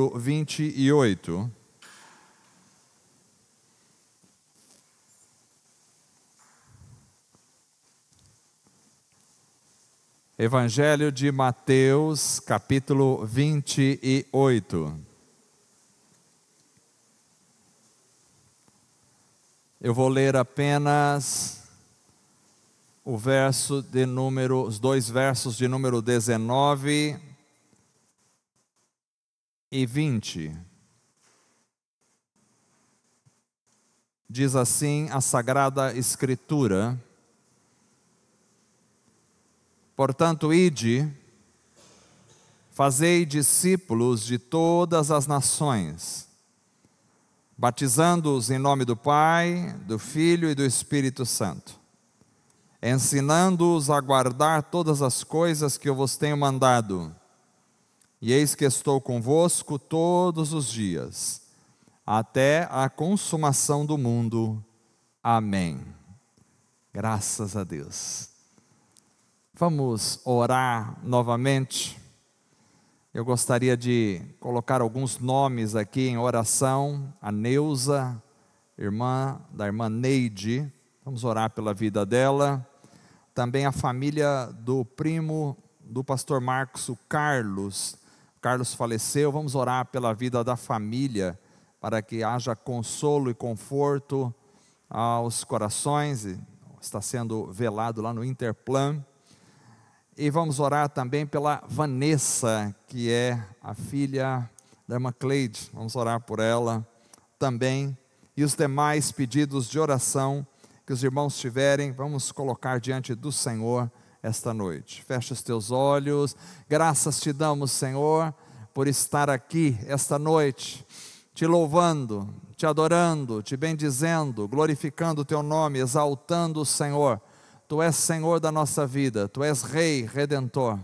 número 28. Evangelho de Mateus, capítulo 28. Eu vou ler apenas os dois versos de número 19 e 20. Diz assim a Sagrada Escritura: portanto, ide, fazei discípulos de todas as nações, batizando-os em nome do Pai, do Filho e do Espírito Santo, ensinando-os a guardar todas as coisas que eu vos tenho mandado. E eis que estou convosco todos os dias, até a consumação do mundo. Amém. Graças a Deus. Vamos orar novamente. Eu gostaria de colocar alguns nomes aqui em oração. A Neuza, irmã Neide, vamos orar pela vida dela. Também a família do primo do pastor Marcos, o Carlos. Carlos faleceu, vamos orar pela vida da família, para que haja consolo e conforto aos corações. Está sendo velado lá no Interplan. E vamos orar também pela Vanessa, que é a filha da irmã Cleide. Vamos orar por ela também. E os demais pedidos de oração que os irmãos tiverem, vamos colocar diante do Senhor esta noite. Fecha os teus olhos. Graças te damos, Senhor, por estar aqui esta noite, te louvando, te adorando, te bendizendo, glorificando o teu nome, exaltando o Senhor. Tu és Senhor da nossa vida, Tu és Rei, Redentor.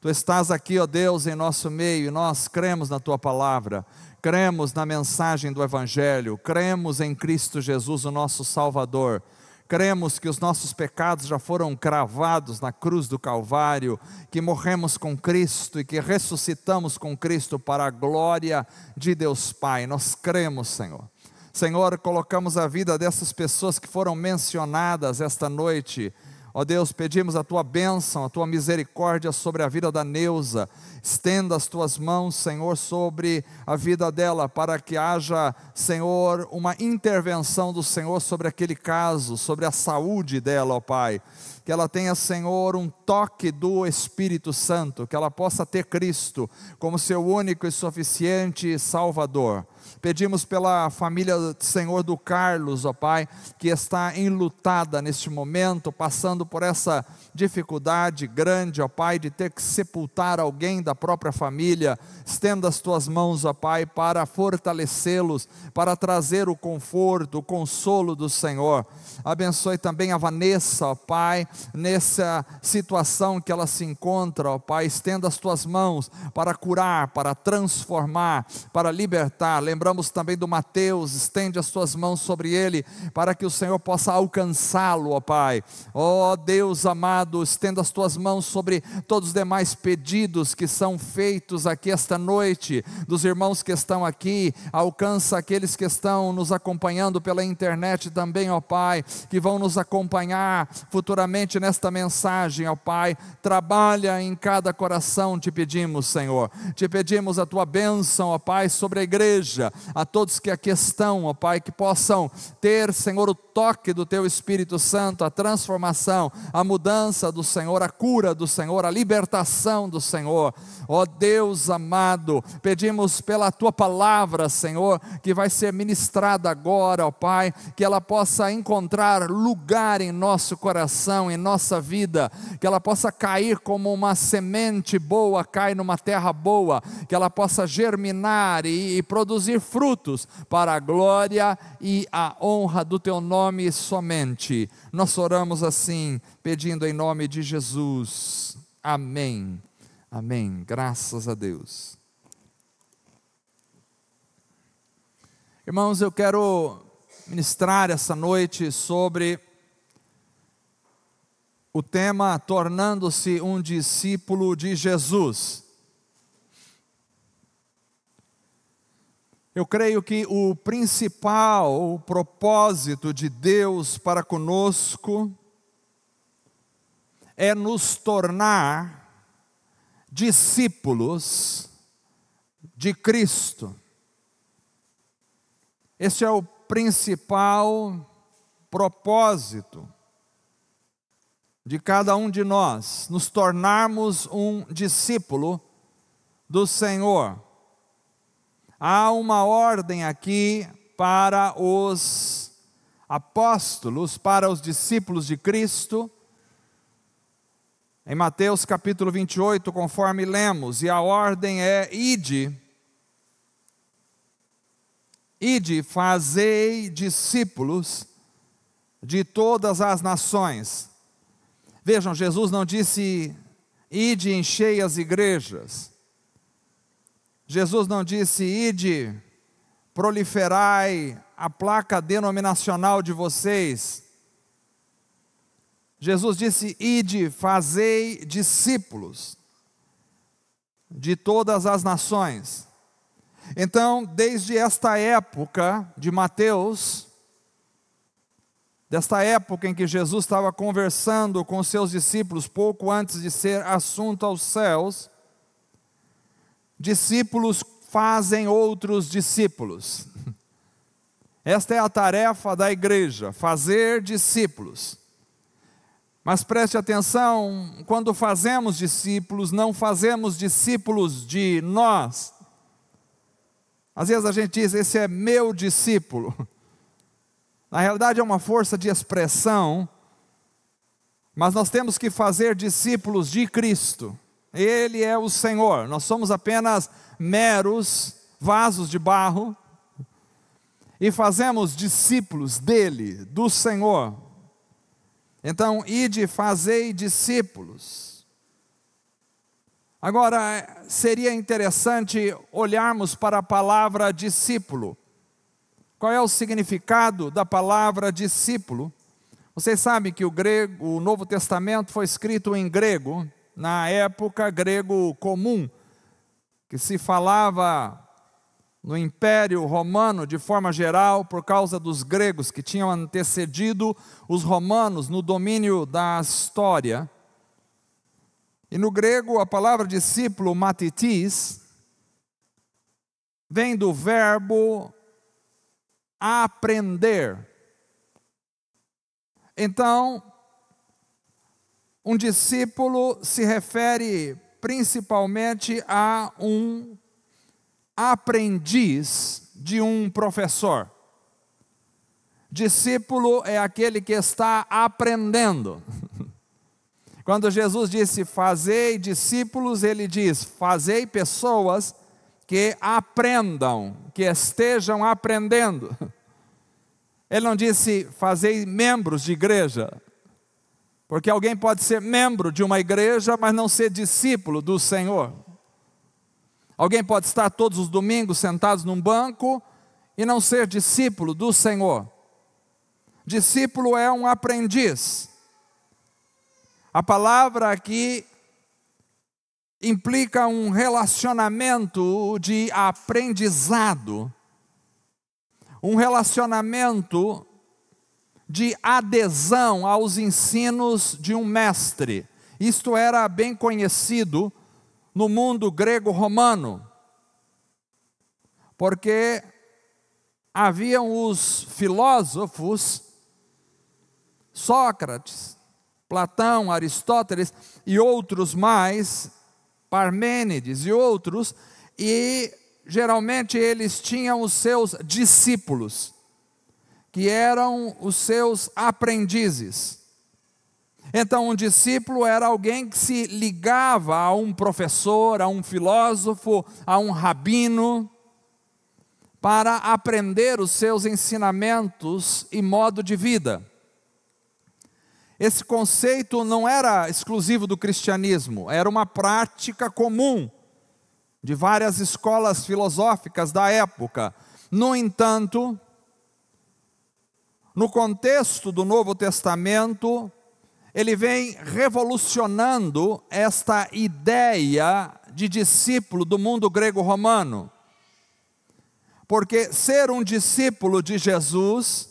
Tu estás aqui, ó Deus, em nosso meio, e nós cremos na Tua palavra, cremos na mensagem do Evangelho, cremos em Cristo Jesus, o nosso Salvador. Cremos que os nossos pecados já foram cravados na cruz do Calvário, que morremos com Cristo e que ressuscitamos com Cristo para a glória de Deus Pai. Nós cremos, Senhor. Senhor, colocamos a vida dessas pessoas que foram mencionadas esta noite. Ó Deus, pedimos a Tua bênção, a Tua misericórdia sobre a vida da Neuza. Estenda as Tuas mãos, Senhor, sobre a vida dela, para que haja, Senhor, uma intervenção do Senhor sobre aquele caso, sobre a saúde dela, ó Pai. Que ela tenha, Senhor, um toque do Espírito Santo, que ela possa ter Cristo como seu único e suficiente Salvador. Pedimos pela família, Senhor, do Carlos, ó Pai, que está enlutada neste momento, passando por essa dificuldade grande, ó Pai, de ter que sepultar alguém da própria família. Estenda as Tuas mãos, ó Pai, para fortalecê-los, para trazer o conforto, o consolo do Senhor. Abençoe também a Vanessa, ó Pai, nessa situação que ela se encontra, ó Pai. Estenda as Tuas mãos para curar, para transformar, para libertar. Lembramos também do Mateus, estende as Tuas mãos sobre ele, para que o Senhor possa alcançá-lo, ó Pai. Ó Deus amado, estenda as Tuas mãos sobre todos os demais pedidos que são feitos aqui esta noite, dos irmãos que estão aqui. Alcança aqueles que estão nos acompanhando pela internet também, ó Pai, que vão nos acompanhar futuramente nesta mensagem, ó Pai. Trabalha em cada coração, te pedimos, Senhor. Te pedimos a Tua bênção, ó Pai, sobre a igreja, a todos que aqui estão, ó Pai, que possam ter, Senhor, o toque do Teu Espírito Santo, a transformação, a mudança do Senhor, a cura do Senhor, a libertação do Senhor. Ó Deus amado, pedimos pela Tua palavra, Senhor, que vai ser ministrada agora, ó Pai, que ela possa encontrar lugar em nosso coração, em nossa vida, que ela possa cair como uma semente boa, cai numa terra boa, que ela possa germinar e produzir frutos para a glória e a honra do Teu nome somente. Nós oramos assim, pedindo em nome de Jesus. Amém. Amém. Graças a Deus. Irmãos, eu quero ministrar essa noite sobre o tema tornando-se um discípulo de Jesus. Eu creio que o principal propósito de Deus para conosco é nos tornar discípulos de Cristo. Este é o principal propósito de cada um de nós, nos tornarmos um discípulo do Senhor. Há uma ordem aqui para os apóstolos, para os discípulos de Cristo, em Mateus capítulo 28, conforme lemos, e a ordem é: ide, fazei discípulos de todas as nações. Vejam, Jesus não disse: ide, enchei as igrejas. Jesus não disse: ide, proliferai a placa denominacional de vocês. Jesus disse: ide, fazei discípulos de todas as nações. Então, desde esta época de Mateus, desta época em que Jesus estava conversando com seus discípulos, pouco antes de ser assunto aos céus, discípulos fazem outros discípulos. Esta é a tarefa da igreja, fazer discípulos. Mas preste atenção, quando fazemos discípulos, não fazemos discípulos de nós. Às vezes a gente diz: esse é meu discípulo. Na realidade é uma força de expressão, mas nós temos que fazer discípulos de Cristo. Ele é o Senhor, nós somos apenas meros vasos de barro, e fazemos discípulos dele, do Senhor. Então, ide, fazei discípulos. Agora, seria interessante olharmos para a palavra discípulo. Qual é o significado da palavra discípulo? Vocês sabem que o Novo Testamento foi escrito em grego, na época grego comum, que se falava no Império Romano de forma geral, por causa dos gregos que tinham antecedido os romanos no domínio da história. E no grego a palavra discípulo, matitis, vem do verbo aprender. Então, um discípulo se refere principalmente a um aprendiz de um professor. Discípulo é aquele que está aprendendo. Quando Jesus disse: fazei discípulos, ele diz: fazei pessoas que aprendam, que estejam aprendendo. Ele não disse: fazei membros de igreja, porque alguém pode ser membro de uma igreja, mas não ser discípulo do Senhor. Alguém pode estar todos os domingos sentados num banco e não ser discípulo do Senhor. Discípulo é um aprendiz. A palavra aqui implica um relacionamento de aprendizado, um relacionamento de adesão aos ensinos de um mestre. Isto era bem conhecido no mundo grego-romano, porque haviam os filósofos, Sócrates, Platão, Aristóteles e outros mais, Parmênides e outros, e geralmente eles tinham os seus discípulos, que eram os seus aprendizes. Então, um discípulo era alguém que se ligava a um professor, a um filósofo, a um rabino, para aprender os seus ensinamentos e modo de vida. Esse conceito não era exclusivo do cristianismo, era uma prática comum de várias escolas filosóficas da época. No entanto, no contexto do Novo Testamento, ele vem revolucionando esta ideia de discípulo do mundo grego-romano. porque ser um discípulo de Jesus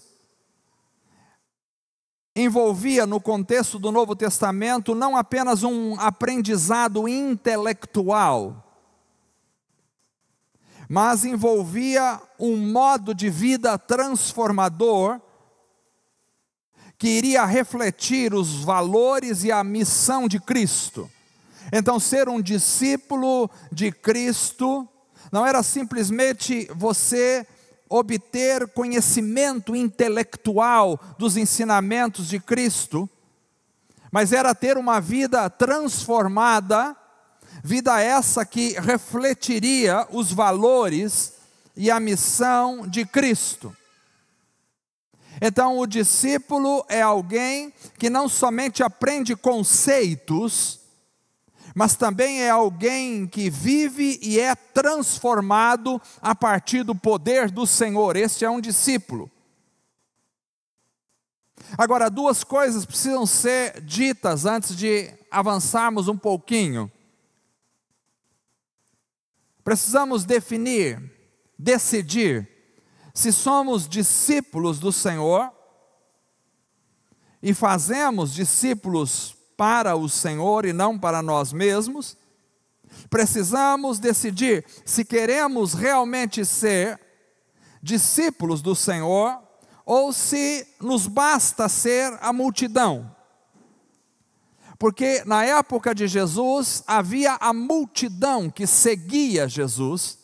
envolvia, no contexto do Novo Testamento, não apenas um aprendizado intelectual, mas envolvia um modo de vida transformador, que iria refletir os valores e a missão de Cristo. Então, ser um discípulo de Cristo não era simplesmente você obter conhecimento intelectual dos ensinamentos de Cristo, mas era ter uma vida transformada, vida essa que refletiria os valores e a missão de Cristo. Então, o discípulo é alguém que não somente aprende conceitos, mas também é alguém que vive e é transformado a partir do poder do Senhor. Este é um discípulo. Agora, duas coisas precisam ser ditas antes de avançarmos um pouquinho. Precisamos definir, decidir, se somos discípulos do Senhor e fazemos discípulos para o Senhor e não para nós mesmos. Precisamos decidir se queremos realmente ser discípulos do Senhor ou se nos basta ser a multidão. Porque na época de Jesus havia a multidão que seguia Jesus,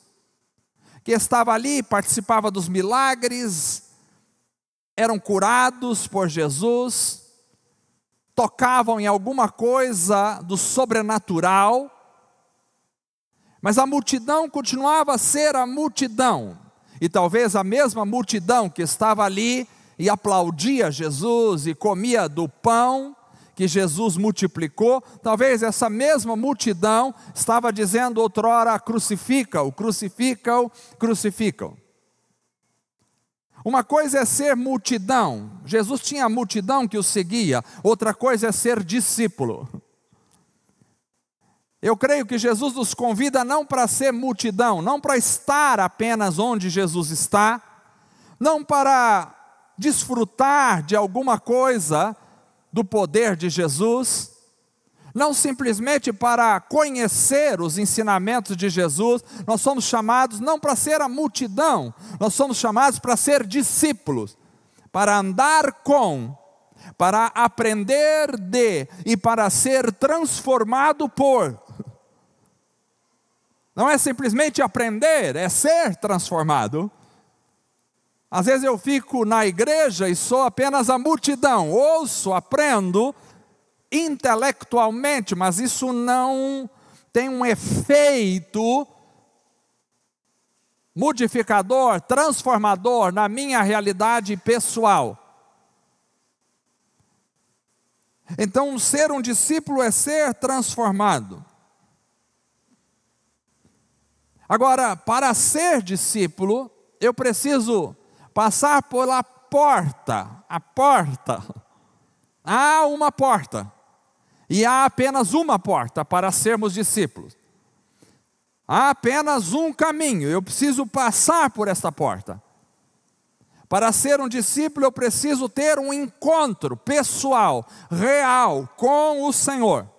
que estava ali, participava dos milagres, eram curados por Jesus, tocavam em alguma coisa do sobrenatural, mas a multidão continuava a ser a multidão, e talvez a mesma multidão que estava ali e aplaudia Jesus e comia do pão que Jesus multiplicou, talvez essa mesma multidão estava dizendo outrora: crucifica-o, crucifica-o, crucifica-o. Uma coisa é ser multidão, Jesus tinha a multidão que o seguia, outra coisa é ser discípulo. Eu creio que Jesus nos convida não para ser multidão, não para estar apenas onde Jesus está, não para desfrutar de alguma coisa do poder de Jesus, não simplesmente para conhecer os ensinamentos de Jesus. Nós somos chamados não para ser a multidão, nós somos chamados para ser discípulos, para andar com, para aprender de e para ser transformado por. Não é simplesmente aprender, é ser transformado. Às vezes eu fico na igreja e sou apenas a multidão, ouço, aprendo intelectualmente, mas isso não tem um efeito modificador, transformador na minha realidade pessoal. Então, ser um discípulo é ser transformado. Agora, para ser discípulo, eu preciso passar pela porta, a porta. Há uma porta, e há apenas uma porta para sermos discípulos. Há apenas um caminho, eu preciso passar por esta porta. Para ser um discípulo, eu preciso ter um encontro pessoal, real, com o Senhor.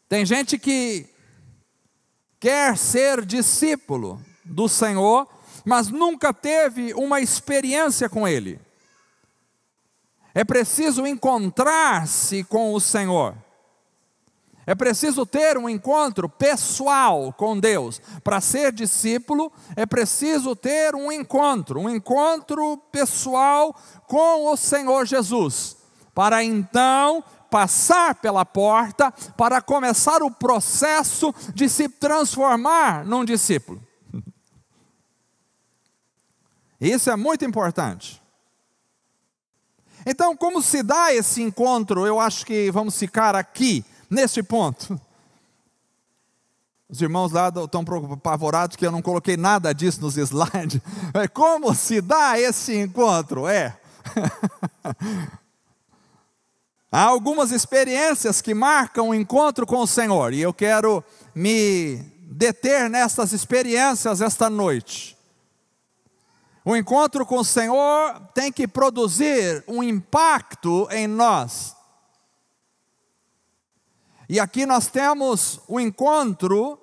Tem gente que quer ser discípulo do Senhor, mas nunca teve uma experiência com Ele. É preciso encontrar-se com o Senhor. É preciso ter um encontro pessoal com Deus. Para ser discípulo, é preciso ter um encontro pessoal com o Senhor Jesus, para então passar pela porta, para começar o processo de se transformar num discípulo. Isso é muito importante. Então, como se dá esse encontro? Eu acho que vamos ficar aqui, neste ponto. Os irmãos lá estão apavorados que eu não coloquei nada disso nos slides. Como se dá esse encontro? Há algumas experiências que marcam o encontro com o Senhor, e eu quero me deter nessas experiências esta noite. O encontro com o Senhor tem que produzir um impacto em nós. E aqui nós temos o encontro,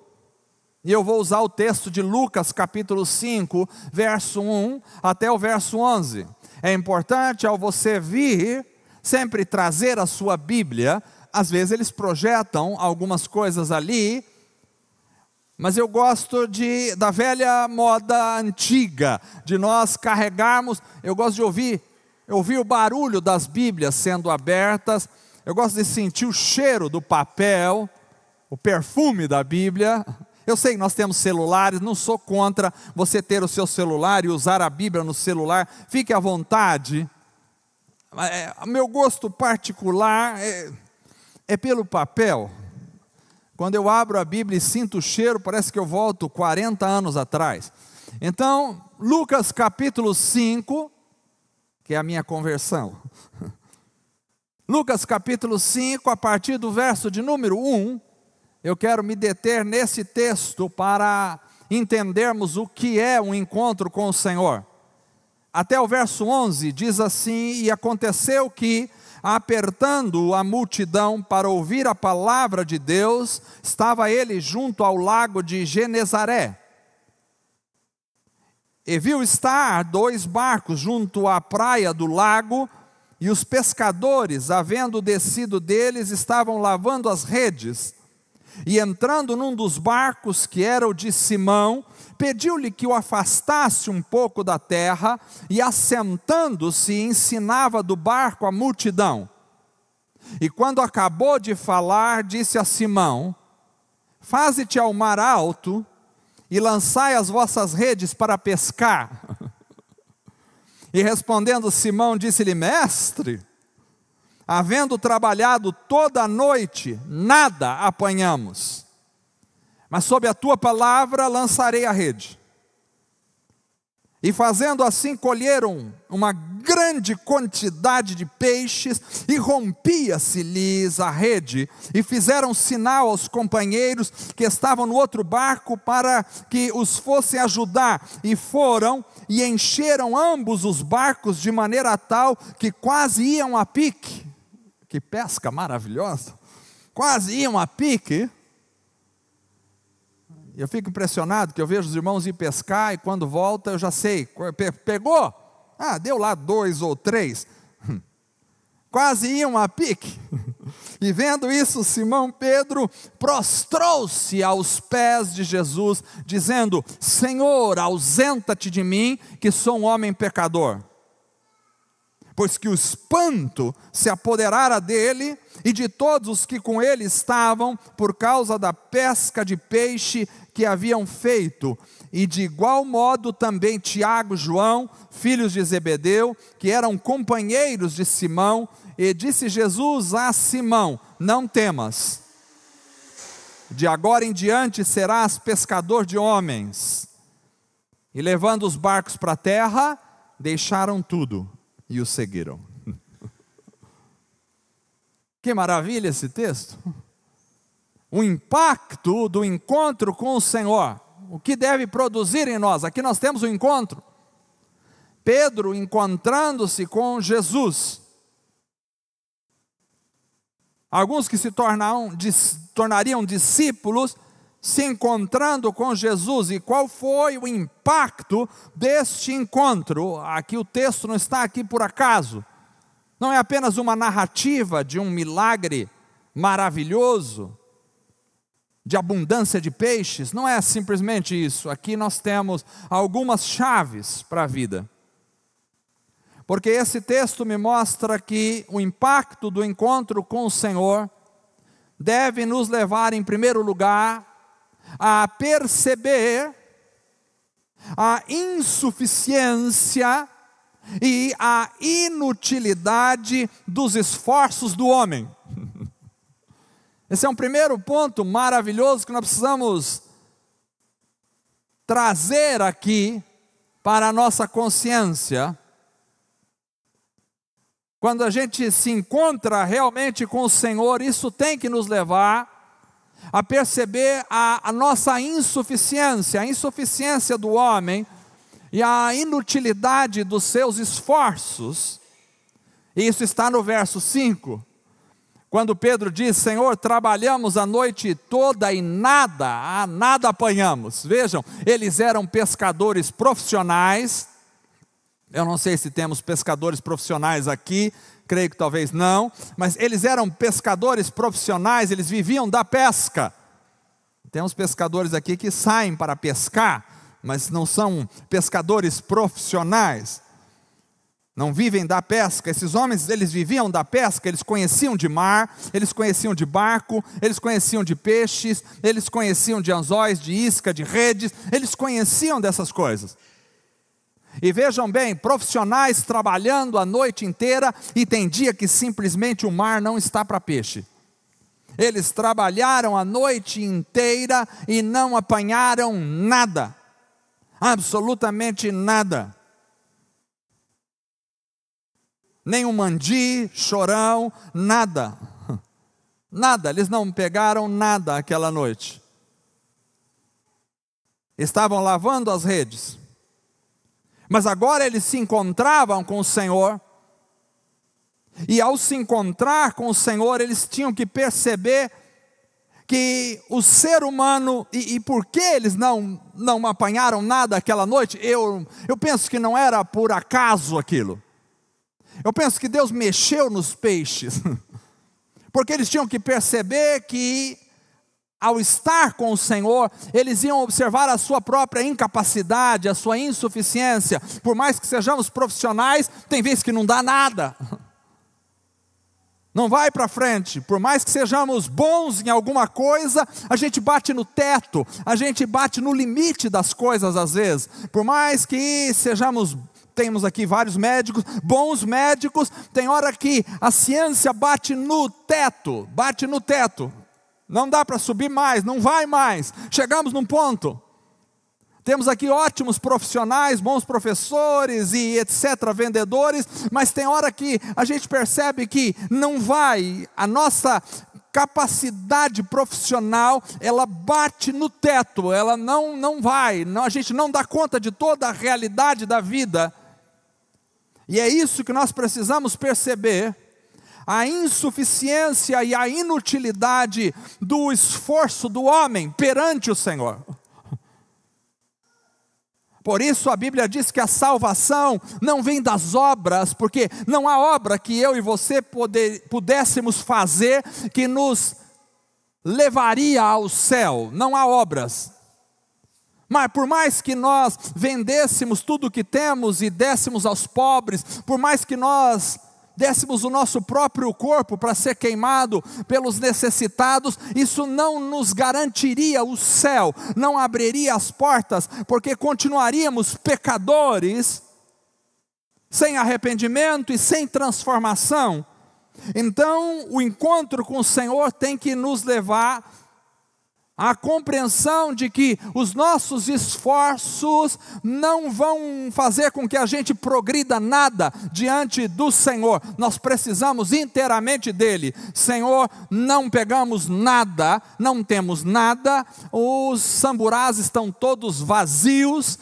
e eu vou usar o texto de Lucas capítulo 5, verso 1 até o verso 11. É importante ao você vir, sempre trazer a sua Bíblia. Às vezes eles projetam algumas coisas ali, mas eu gosto da velha moda antiga, de nós carregarmos. Eu gosto de ouvir o barulho das Bíblias sendo abertas. Eu gosto de sentir o cheiro do papel, o perfume da Bíblia. Eu sei que nós temos celulares, não sou contra você ter o seu celular e usar a Bíblia no celular. Fique à vontade. O meu gosto particular é pelo papel. Quando eu abro a Bíblia e sinto o cheiro, parece que eu volto 40 anos atrás. Então, Lucas capítulo 5, que é a minha conversão. Lucas capítulo 5, a partir do verso de número 1, eu quero me deter nesse texto para entendermos o que é um encontro com o Senhor. Até o verso 11 diz assim: e aconteceu que, apertando a multidão para ouvir a palavra de Deus, estava ele junto ao lago de Genezaré. E viu estar 2 barcos junto à praia do lago, e os pescadores, havendo descido deles, estavam lavando as redes. E entrando num dos barcos, que era o de Simão, pediu-lhe que o afastasse um pouco da terra, e assentando-se ensinava do barco a multidão. E quando acabou de falar, disse a Simão: faze-te ao mar alto, e lançai as vossas redes para pescar. E respondendo Simão, disse-lhe: mestre, havendo trabalhado toda a noite, nada apanhamos, mas sob a tua palavra lançarei a rede. E fazendo assim, colheram uma grande quantidade de peixes, e rompia-se-lhes a rede, e fizeram sinal aos companheiros que estavam no outro barco, para que os fossem ajudar, e foram, e encheram ambos os barcos, de maneira tal, que quase iam a pique. Que pesca maravilhosa, quase iam a pique. Eu fico impressionado que eu vejo os irmãos ir pescar, e quando volta eu já sei, pegou? Deu lá 2 ou 3, quase iam a pique. E vendo isso, Simão Pedro prostrou-se aos pés de Jesus, dizendo: Senhor, ausenta-te de mim, que sou um homem pecador. Pois que o espanto se apoderara dele e de todos os que com ele estavam, por causa da pesca de peixe que haviam feito. E de igual modo também Tiago e João, filhos de Zebedeu, que eram companheiros de Simão. E disse Jesus a Simão: não temas, de agora em diante serás pescador de homens. E levando os barcos para a terra, deixaram tudo e o seguiram. Que maravilha esse texto. O impacto do encontro com o Senhor, o que deve produzir em nós. Aqui nós temos o encontro. Pedro encontrando-se com Jesus. Alguns que se tornariam discípulos, se encontrando com Jesus. E qual foi o impacto deste encontro? Aqui o texto não está aqui por acaso. Não é apenas uma narrativa de um milagre maravilhoso, de abundância de peixes. Não é simplesmente isso. Aqui nós temos algumas chaves para a vida. Porque esse texto me mostra que o impacto do encontro com o Senhor deve nos levar, em primeiro lugar, a perceber a insuficiência e a inutilidade dos esforços do homem. Esse é um primeiro ponto maravilhoso que nós precisamos trazer aqui para a nossa consciência. Quando a gente se encontra realmente com o Senhor, isso tem que nos levar a perceber a nossa insuficiência, a insuficiência do homem e a inutilidade dos seus esforços. E isso está no verso 5, quando Pedro diz: Senhor, trabalhamos a noite toda e nada apanhamos. Vejam, eles eram pescadores profissionais. Eu não sei se temos pescadores profissionais aqui, creio que talvez não, mas eles eram pescadores profissionais, eles viviam da pesca. Temos pescadores aqui que saem para pescar, mas não são pescadores profissionais, não vivem da pesca. Esses homens, eles viviam da pesca, eles conheciam de mar, eles conheciam de barco, eles conheciam de peixes, eles conheciam de anzóis, de isca, de redes, eles conheciam dessas coisas. E vejam bem, profissionais trabalhando a noite inteira, e tem dia que simplesmente o mar não está para peixe. Eles trabalharam a noite inteira e não apanharam nada, absolutamente nada. Nem um mandi, chorão, nada. Nada, eles não pegaram nada aquela noite. Estavam lavando as redes. Mas agora eles se encontravam com o Senhor, e ao se encontrar com o Senhor, eles tinham que perceber que o ser humano, e por que eles não apanharam nada aquela noite, eu penso que não era por acaso aquilo. Eu penso que Deus mexeu nos peixes, porque eles tinham que perceber que, ao estar com o Senhor, eles iam observar a sua própria incapacidade, a sua insuficiência. Por mais que sejamos profissionais, tem vezes que não dá nada, não vai para frente. Por mais que sejamos bons em alguma coisa, a gente bate no teto, a gente bate no limite das coisas às vezes. Por mais que sejamos, temos aqui vários médicos, bons médicos, tem hora que a ciência bate no teto, não dá para subir mais, não vai mais, chegamos num ponto. Temos aqui ótimos profissionais, bons professores e etc, vendedores, mas tem hora que a gente percebe que não vai, a nossa capacidade profissional, ela bate no teto, ela não vai, a gente não dá conta de toda a realidade da vida. E é isso que nós precisamos perceber, a insuficiência e a inutilidade do esforço do homem perante o Senhor. Por isso a Bíblia diz que a salvação não vem das obras, porque não há obra que eu e você pudéssemos fazer que nos levaria ao céu, não há obras. Mas por mais que nós vendêssemos tudo o que temos e dessemos aos pobres, por mais que nós dessemos o nosso próprio corpo para ser queimado pelos necessitados, isso não nos garantiria o céu, não abriria as portas, porque continuaríamos pecadores, sem arrependimento e sem transformação. Então o encontro com o Senhor tem que nos levar a compreensão de que os nossos esforços não vão fazer com que a gente progrida nada diante do Senhor. Nós precisamos inteiramente dele. Senhor, não pegamos nada, não temos nada, os samburás estão todos vazios,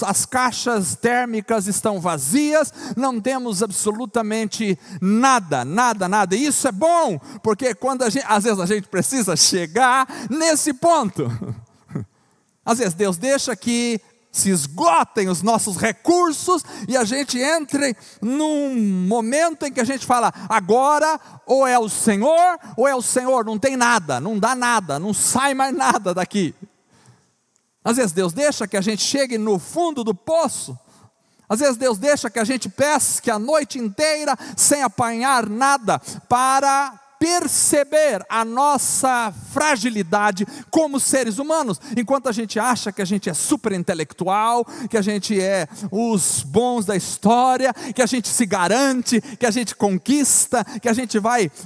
as caixas térmicas estão vazias, não temos absolutamente nada. E isso é bom, porque quando às vezes a gente precisa chegar nesse ponto. Às vezes Deus deixa que se esgotem os nossos recursos e a gente entre num momento em que a gente fala, agora ou é o Senhor, não tem nada, não dá nada, não sai mais nada daqui. Às vezes Deus deixa que a gente chegue no fundo do poço. Às vezes Deus deixa que a gente pesque a noite inteira sem apanhar nada, para perceber a nossa fragilidade como seres humanos. Enquanto a gente acha que a gente é super intelectual, que a gente é os bons da história, que a gente se garante, que a gente conquista, que a gente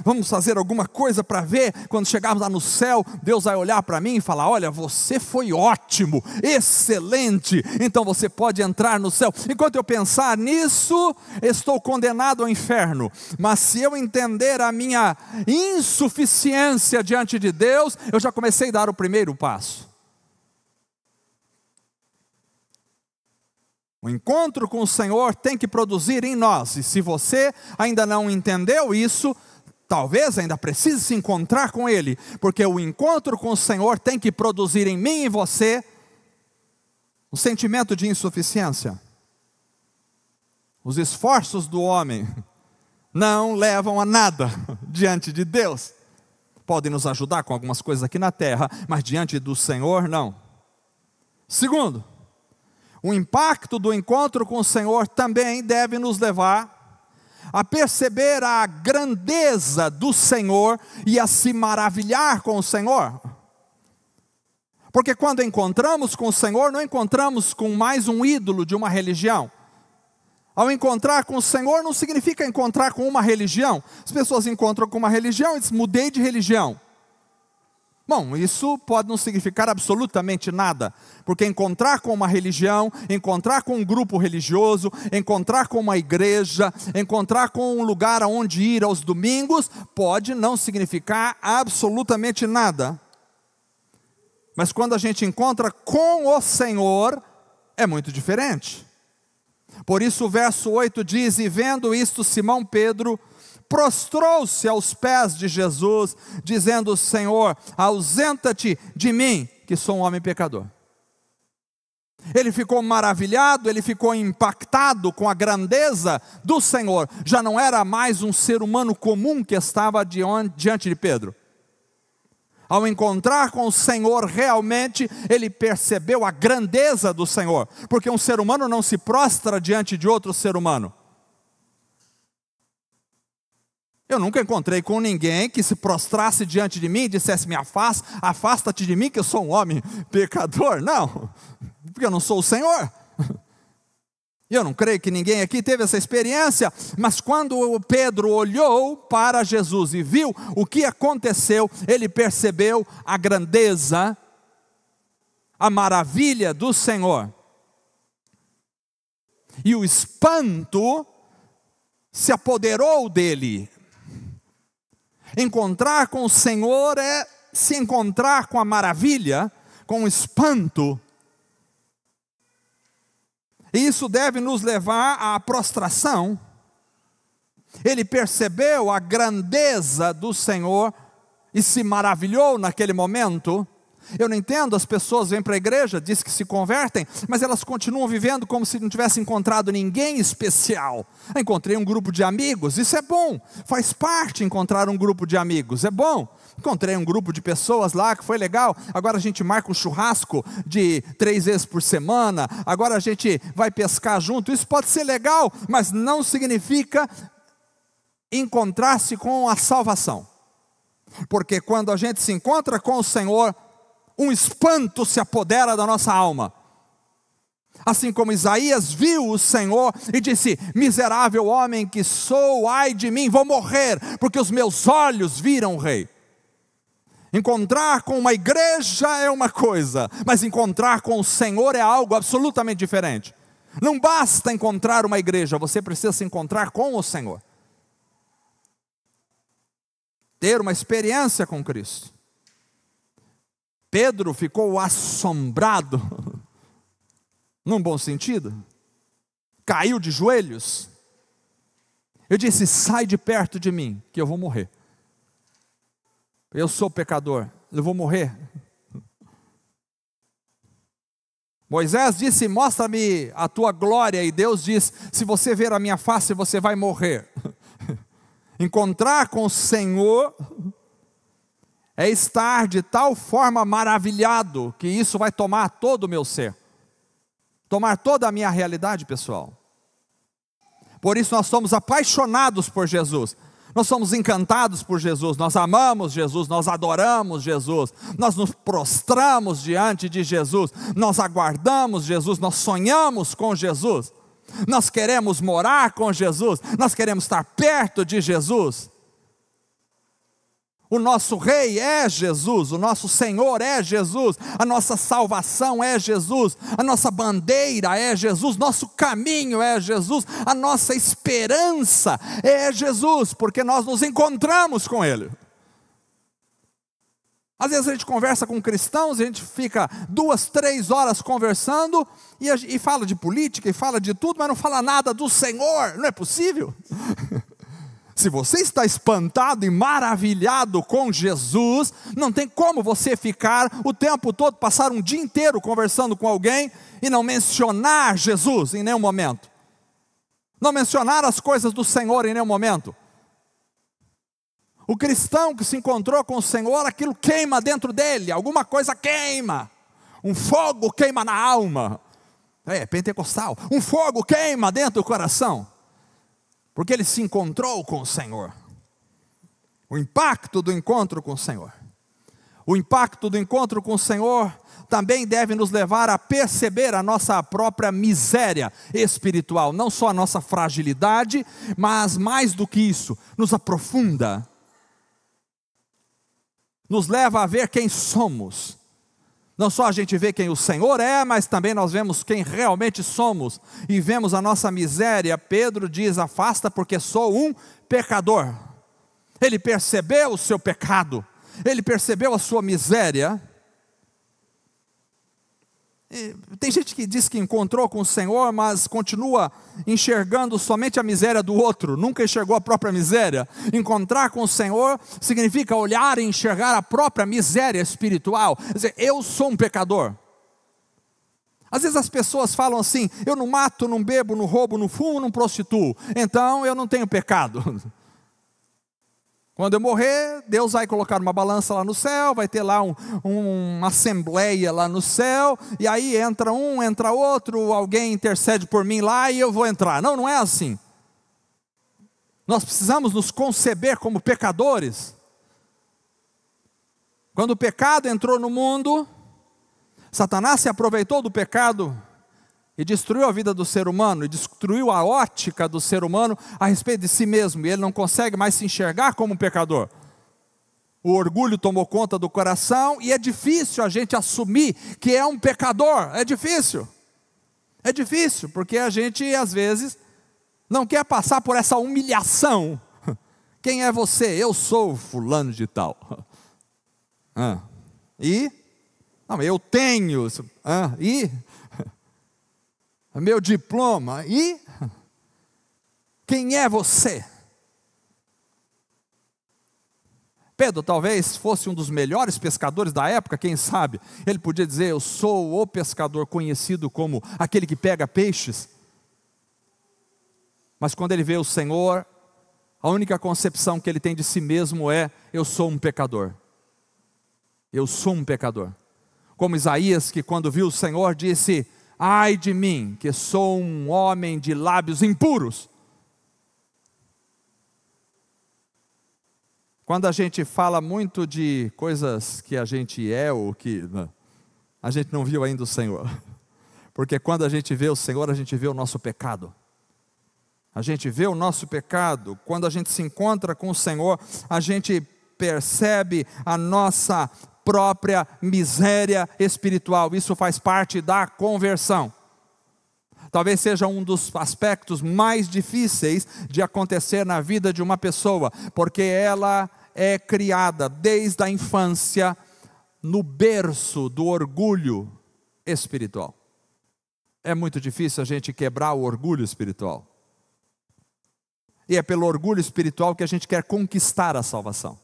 vamos fazer alguma coisa para ver, quando chegarmos lá no céu, Deus vai olhar para mim e falar, olha, você foi ótimo, excelente, então você pode entrar no céu. Enquanto eu pensar nisso, estou condenado ao inferno. Mas se eu entender a minha insuficiência diante de Deus, eu já comecei a dar o primeiro passo. O encontro com o Senhor tem que produzir em nós, e se você ainda não entendeu isso, talvez ainda precise se encontrar com Ele, porque o encontro com o Senhor tem que produzir em mim e você um sentimento de insuficiência. Os esforços do homem não levam a nada diante de Deus. Podem nos ajudar com algumas coisas aqui na terra, mas diante do Senhor, não. Segundo, o impacto do encontro com o Senhor também deve nos levar a perceber a grandeza do Senhor e a se maravilhar com o Senhor. Porque quando encontramos com o Senhor, não encontramos com mais um ídolo de uma religião. Ao encontrar com o Senhor, não significa encontrar com uma religião. As pessoas encontram com uma religião e dizem, mudei de religião. Bom, isso pode não significar absolutamente nada, porque encontrar com uma religião, encontrar com um grupo religioso, encontrar com uma igreja, encontrar com um lugar aonde ir aos domingos, pode não significar absolutamente nada. Mas quando a gente encontra com o Senhor, é muito diferente. Por isso o verso 8 diz, e vendo isto Simão Pedro prostrou-se aos pés de Jesus, dizendo, Senhor, ausenta-te de mim, que sou um homem pecador. Ele ficou maravilhado, ele ficou impactado com a grandeza do Senhor. Já não era mais um ser humano comum que estava diante de Pedro. Ao encontrar com o Senhor, realmente, ele percebeu a grandeza do Senhor. Porque um ser humano não se prostra diante de outro ser humano. Eu nunca encontrei com ninguém que se prostrasse diante de mim e dissesse, afasta-te de mim que eu sou um homem pecador. Não, porque eu não sou o Senhor. Eu não creio que ninguém aqui teve essa experiência, mas quando Pedro olhou para Jesus e viu o que aconteceu, ele percebeu a grandeza, a maravilha do Senhor. E o espanto se apoderou dele. Encontrar com o Senhor é se encontrar com a maravilha, com o espanto. E isso deve nos levar à prostração. Ele percebeu a grandeza do Senhor e se maravilhou naquele momento. Eu não entendo, as pessoas vêm para a igreja, dizem que se convertem, mas elas continuam vivendo como se não tivessem encontrado ninguém especial. Encontrei um grupo de amigos, isso é bom, faz parte encontrar um grupo de amigos, é bom. Encontrei um grupo de pessoas lá que foi legal, agora a gente marca um churrasco de 3 vezes por semana, agora a gente vai pescar junto, isso pode ser legal, mas não significa encontrar-se com a salvação. Porque quando a gente se encontra com o Senhor, um espanto se apodera da nossa alma. Assim como Isaías viu o Senhor e disse, miserável homem que sou, ai de mim, vou morrer, porque os meus olhos viram o Rei. Encontrar com uma igreja é uma coisa, mas encontrar com o Senhor é algo absolutamente diferente. Não basta encontrar uma igreja, você precisa se encontrar com o Senhor. Ter uma experiência com Cristo. Pedro ficou assombrado, num bom sentido, caiu de joelhos. Eu disse, sai de perto de mim, que eu vou morrer. Eu sou pecador, eu vou morrer. Moisés disse, mostra-me a tua glória, e Deus diz, se você ver a minha face, você vai morrer. Encontrar com o Senhor é estar de tal forma maravilhado, que isso vai tomar todo o meu ser, tomar toda a minha realidade pessoal. Por isso nós somos apaixonados por Jesus, nós somos encantados por Jesus, nós amamos Jesus, nós adoramos Jesus, nós nos prostramos diante de Jesus, nós aguardamos Jesus, nós sonhamos com Jesus, nós queremos morar com Jesus, nós queremos estar perto de Jesus. O nosso Rei é Jesus, o nosso Senhor é Jesus, a nossa salvação é Jesus, a nossa bandeira é Jesus, nosso caminho é Jesus, a nossa esperança é Jesus, porque nós nos encontramos com Ele. Às vezes a gente conversa com cristãos, a gente fica 2, 3 horas conversando e fala de política e fala de tudo, mas não fala nada do Senhor. Não é possível? Se você está espantado e maravilhado com Jesus, não tem como você ficar o tempo todo, passar um dia inteiro conversando com alguém e não mencionar Jesus em nenhum momento. Não mencionar as coisas do Senhor em nenhum momento. O cristão que se encontrou com o Senhor, aquilo queima dentro dele, alguma coisa queima. Um fogo queima na alma. É pentecostal. Um fogo queima dentro do coração. Porque ele se encontrou com o Senhor. O impacto do encontro com o Senhor. O impacto do encontro com o Senhor também deve nos levar a perceber a nossa própria miséria espiritual. Não só a nossa fragilidade, mas mais do que isso, nos aprofunda. Nos leva a ver quem somos. Não só a gente vê quem o Senhor é, mas também nós vemos quem realmente somos. E vemos a nossa miséria. Pedro diz, afasta porque sou um pecador. Ele percebeu o seu pecado. Ele percebeu a sua miséria. E tem gente que diz que encontrou com o Senhor, mas continua enxergando somente a miséria do outro, nunca enxergou a própria miséria. Encontrar com o Senhor significa olhar e enxergar a própria miséria espiritual. Quer dizer, eu sou um pecador. Às vezes as pessoas falam assim, eu não mato, não bebo, não roubo, não fumo, não prostituo, então eu não tenho pecado. Quando eu morrer, Deus vai colocar uma balança lá no céu, vai ter lá uma assembleia lá no céu, e aí entra um, entra outro, alguém intercede por mim lá e eu vou entrar. Não, não é assim. Nós precisamos nos conceber como pecadores. Quando o pecado entrou no mundo, Satanás se aproveitou do pecado e destruiu a vida do ser humano, e destruiu a ótica do ser humano a respeito de si mesmo, e ele não consegue mais se enxergar como um pecador. O orgulho tomou conta do coração, e é difícil a gente assumir que é um pecador, é difícil, porque a gente às vezes não quer passar por essa humilhação. Quem é você? Eu sou fulano de tal. Não, eu tenho, meu diploma, e quem é você? Pedro talvez fosse um dos melhores pescadores da época, quem sabe? Ele podia dizer, eu sou o pescador conhecido como aquele que pega peixes. Mas quando ele vê o Senhor, a única concepção que ele tem de si mesmo é, eu sou um pecador. Eu sou um pecador. Como Isaías, que quando viu o Senhor disse, ai de mim, que sou um homem de lábios impuros. Quando a gente fala muito de coisas que a gente é ou que a gente não viu ainda o Senhor. Porque quando a gente vê o Senhor, a gente vê o nosso pecado. A gente vê o nosso pecado. Quando a gente se encontra com o Senhor, a gente percebe a nossa própria miséria espiritual. Isso faz parte da conversão. Talvez seja um dos aspectos mais difíceis de acontecer na vida de uma pessoa, porque ela é criada desde a infância no berço do orgulho espiritual. É muito difícil a gente quebrar o orgulho espiritual. E é pelo orgulho espiritual que a gente quer conquistar a salvação.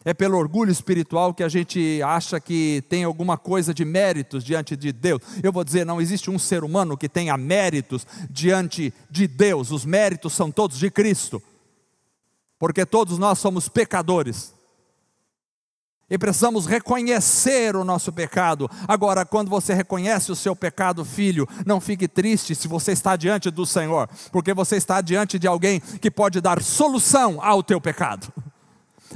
É pelo orgulho espiritual que a gente acha que tem alguma coisa de méritos diante de Deus. Eu vou dizer, não existe um ser humano que tenha méritos diante de Deus. Os méritos são todos de Cristo. Porque todos nós somos pecadores. E precisamos reconhecer o nosso pecado. Agora, quando você reconhece o seu pecado, filho, não fique triste se você está diante do Senhor. Porque você está diante de alguém que pode dar solução ao teu pecado.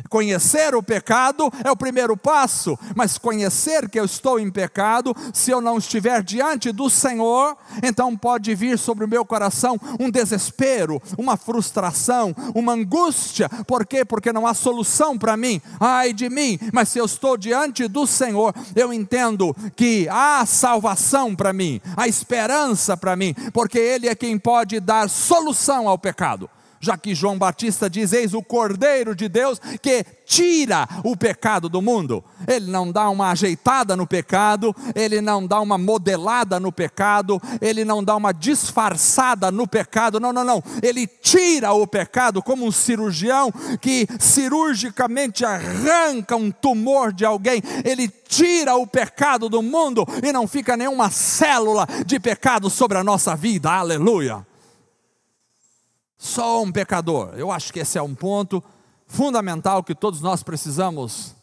Conhecer o pecado é o primeiro passo, mas conhecer que eu estou em pecado, se eu não estiver diante do Senhor, então pode vir sobre o meu coração um desespero, uma frustração, uma angústia. Por quê? Porque não há solução para mim. Ai de mim, mas se eu estou diante do Senhor, eu entendo que há salvação para mim, há esperança para mim, porque Ele é quem pode dar solução ao pecado. Já que João Batista diz: eis o Cordeiro de Deus que tira o pecado do mundo. Ele não dá uma ajeitada no pecado, Ele não dá uma modelada no pecado, Ele não dá uma disfarçada no pecado, não, Ele tira o pecado como um cirurgião que cirurgicamente arranca um tumor de alguém. Ele tira o pecado do mundo e não fica nenhuma célula de pecado sobre a nossa vida, aleluia. Sou um pecador. Eu acho que esse é um ponto fundamental que todos nós precisamos.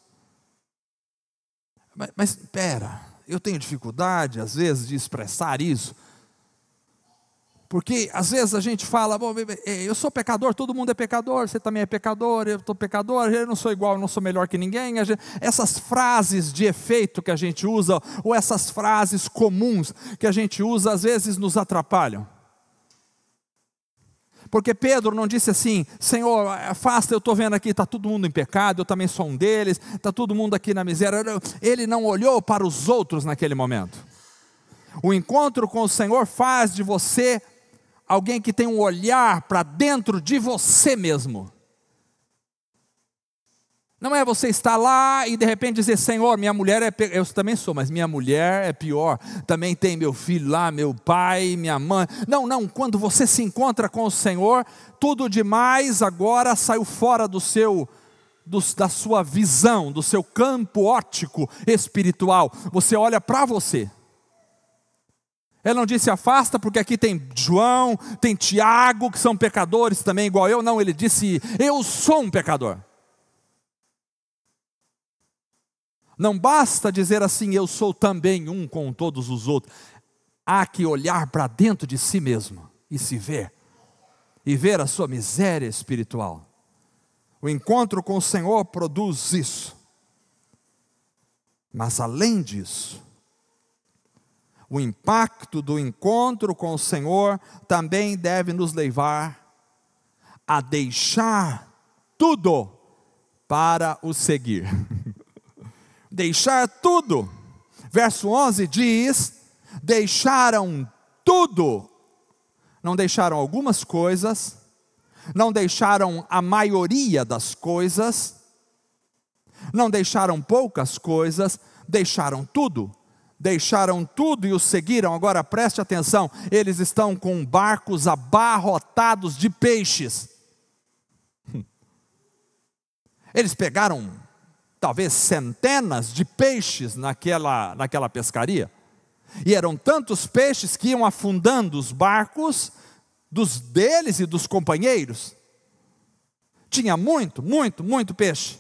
Mas espera, eu tenho dificuldade às vezes de expressar isso, porque às vezes a gente fala: bom, eu sou pecador, todo mundo é pecador, você também é pecador, eu estou pecador, eu não sou igual, eu não sou melhor que ninguém. Essas frases de efeito que a gente usa, ou essas frases comuns que a gente usa, às vezes nos atrapalham. Porque Pedro não disse assim: Senhor, afasta, eu estou vendo aqui, está todo mundo em pecado, eu também sou um deles, está todo mundo aqui na miséria. Ele não olhou para os outros naquele momento. O encontro com o Senhor faz de você alguém que tem um olhar para dentro de você mesmo. Não é você estar lá e de repente dizer: Senhor, minha mulher é eu também sou, mas minha mulher é pior, também tem meu filho lá, meu pai, minha mãe. Não, quando você se encontra com o Senhor, tudo demais agora saiu fora da sua visão, do seu campo óptico espiritual. Você olha para você. Ele não disse: afasta, porque aqui tem João, tem Tiago, que são pecadores também igual eu. Não, ele disse: eu sou um pecador. Não basta dizer assim: eu sou também um com todos os outros. Há que olhar para dentro de si mesmo e se ver, e ver a sua miséria espiritual. O encontro com o Senhor produz isso. Mas além disso, o impacto do encontro com o Senhor também deve nos levar a deixar tudo para o seguir. Deixar tudo. Verso 11 diz: deixaram tudo. Não deixaram algumas coisas, não deixaram a maioria das coisas, não deixaram poucas coisas, deixaram tudo. Deixaram tudo e o seguiram. Agora preste atenção, eles estão com barcos abarrotados de peixes. Eles pegaram talvez centenas de peixes naquela pescaria, e eram tantos peixes que iam afundando os barcos deles e dos companheiros. Tinha muito peixe,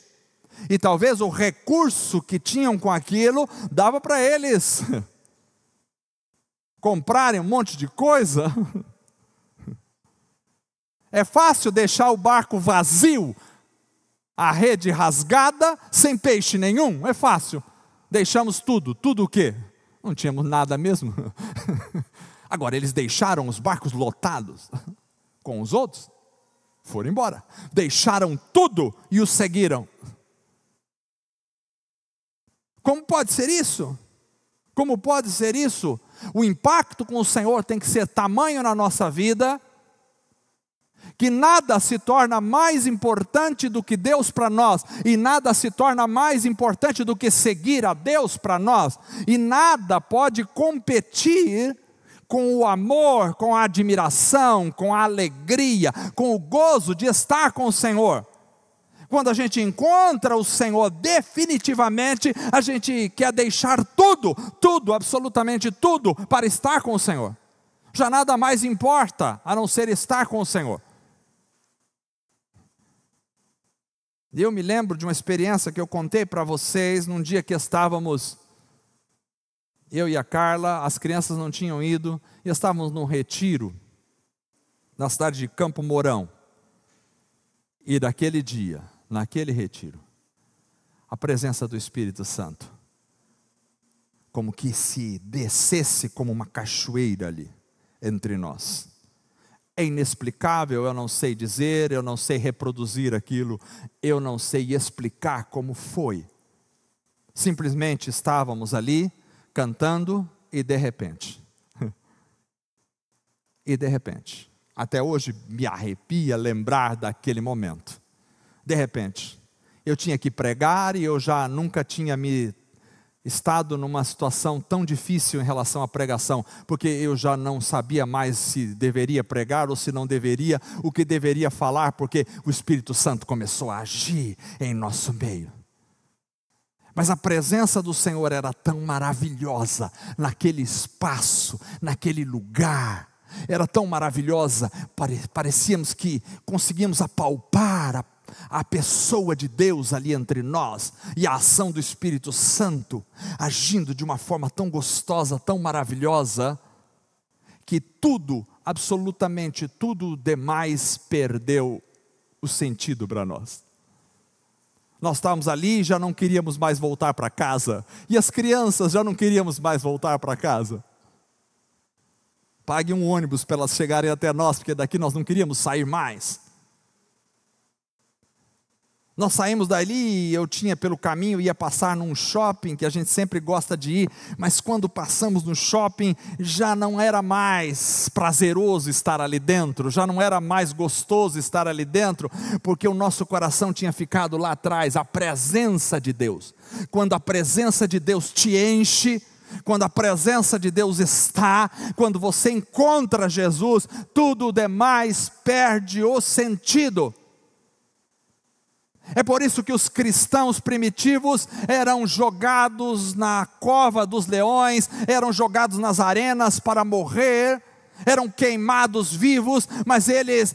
e talvez o recurso que tinham com aquilo dava para eles comprarem um monte de coisa. É fácil deixar o barco vazio, a rede rasgada, sem peixe nenhum, é fácil. Deixamos tudo o quê? Não tínhamos nada mesmo. Agora eles deixaram os barcos lotados com os outros, foram embora. Deixaram tudo e os seguiram. Como pode ser isso? Como pode ser isso? O impacto com o Senhor tem que ser tamanho na nossa vida, que nada se torna mais importante do que Deus para nós, e nada se torna mais importante do que seguir a Deus para nós, e nada pode competir com o amor, com a admiração, com a alegria, com o gozo de estar com o Senhor. Quando a gente encontra o Senhor definitivamente, a gente quer deixar tudo, absolutamente tudo, para estar com o Senhor. Já nada mais importa a não ser estar com o Senhor. Eu me lembro de uma experiência que eu contei para vocês num dia que estávamos, eu e a Carla, as crianças não tinham ido, e estávamos num retiro na cidade de Campo Mourão. E daquele dia, naquele retiro, a presença do Espírito Santo, como que se descesse como uma cachoeira ali, entre nós. É inexplicável, eu não sei dizer, eu não sei reproduzir aquilo, eu não sei explicar como foi. Simplesmente estávamos ali, cantando, e de repente, até hoje me arrepia lembrar daquele momento. De repente, eu tinha que pregar e eu já nunca tinha me estado numa situação tão difícil em relação à pregação, porque eu já não sabia mais se deveria pregar ou se não deveria, o que deveria falar, porque o Espírito Santo começou a agir em nosso meio. Mas a presença do Senhor era tão maravilhosa naquele espaço, naquele lugar, era tão maravilhosa, parecíamos que conseguíamos apalpar a pessoa de Deus ali entre nós, e a ação do Espírito Santo, agindo de uma forma tão gostosa, tão maravilhosa, que tudo, absolutamente tudo demais perdeu o sentido para nós. Nós estávamos ali e já não queríamos mais voltar para casa, e as crianças já não queríamos mais voltar para casa. Pague um ônibus para elas chegarem até nós, porque daqui nós não queríamos sair mais. Nós saímos dali, eu tinha pelo caminho, ia passar num shopping, que a gente sempre gosta de ir, mas quando passamos no shopping, já não era mais prazeroso estar ali dentro, já não era mais gostoso estar ali dentro, porque o nosso coração tinha ficado lá atrás, a presença de Deus. Quando a presença de Deus te enche, quando a presença de Deus está, quando você encontra Jesus, tudo demais perde o sentido. É por isso que os cristãos primitivos eram jogados na cova dos leões, eram jogados nas arenas para morrer, eram queimados vivos, mas eles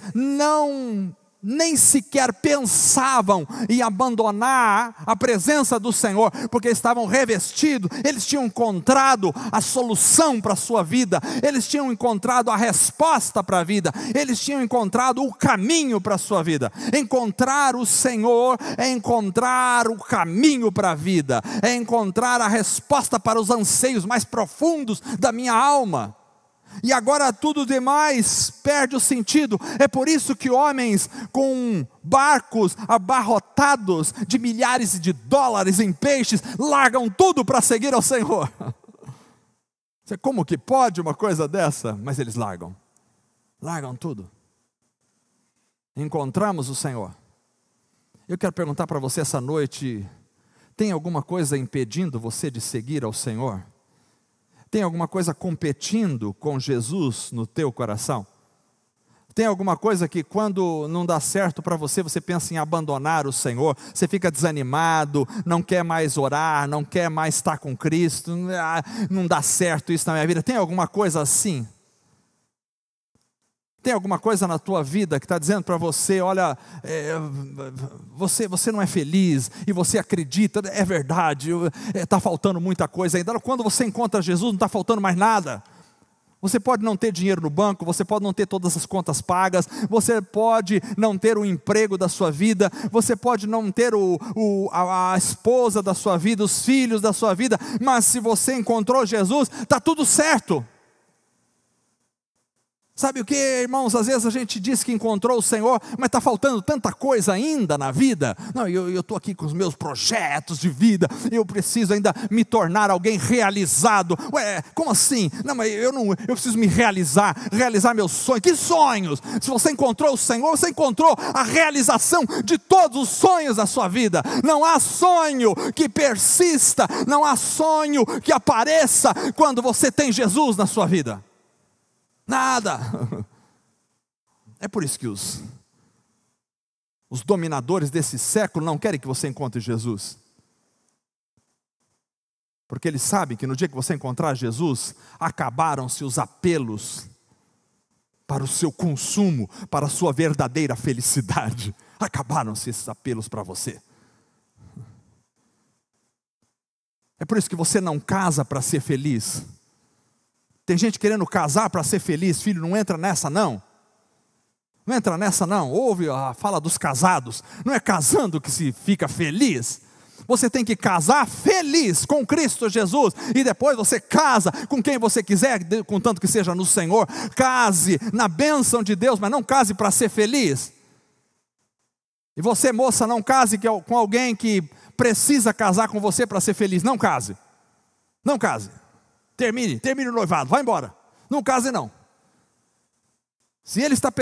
nem sequer pensavam em abandonar a presença do Senhor, porque estavam revestidos, eles tinham encontrado a solução para a sua vida, eles tinham encontrado a resposta para a vida, eles tinham encontrado o caminho para a sua vida. Encontrar o Senhor é encontrar o caminho para a vida, é encontrar a resposta para os anseios mais profundos da minha alma. E agora tudo demais perde o sentido. É por isso que homens com barcos abarrotados de milhares de dólares em peixes largam tudo para seguir ao Senhor. Como que pode uma coisa dessa? Mas eles largam tudo. Encontramos o Senhor. Eu quero perguntar para você essa noite: tem alguma coisa impedindo você de seguir ao Senhor? Tem alguma coisa competindo com Jesus no teu coração? Tem alguma coisa que quando não dá certo para você, você pensa em abandonar o Senhor, você fica desanimado, não quer mais orar, não quer mais estar com Cristo, não dá certo isso na minha vida? Tem alguma coisa assim? Tem alguma coisa na tua vida que está dizendo para você: olha, você não é feliz, e você acredita, é verdade, está faltando muita coisa ainda. Quando você encontra Jesus, não está faltando mais nada. Você pode não ter dinheiro no banco, você pode não ter todas as contas pagas, você pode não ter o emprego da sua vida, você pode não ter a esposa da sua vida, os filhos da sua vida, mas se você encontrou Jesus, está tudo certo. Sabe o que, irmãos? Às vezes a gente diz que encontrou o Senhor, mas está faltando tanta coisa ainda na vida. Não, eu estou aqui com os meus projetos de vida, eu preciso ainda me tornar alguém realizado. Ué, como assim? Não, mas eu preciso me realizar meus sonhos. Que sonhos? Se você encontrou o Senhor, você encontrou a realização de todos os sonhos da sua vida. Não há sonho que persista, não há sonho que apareça quando você tem Jesus na sua vida. Nada. É por isso que os dominadores desse século não querem que você encontre Jesus, porque eles sabem que no dia que você encontrar Jesus, acabaram-se os apelos para o seu consumo, para a sua verdadeira felicidade. Acabaram-se esses apelos para você. É por isso que você não casa para ser feliz. Tem gente querendo casar para ser feliz. Filho, não entra nessa não. Não entra nessa não. Ouve a fala dos casados. Não é casando que se fica feliz. Você tem que casar feliz com Cristo Jesus. E depois você casa com quem você quiser, contanto que seja no Senhor. Case na bênção de Deus, mas não case para ser feliz. E você, moça, não case com alguém que precisa casar com você para ser feliz. Não case. Não case. Termine o noivado, vai embora. Não case não. Se ele está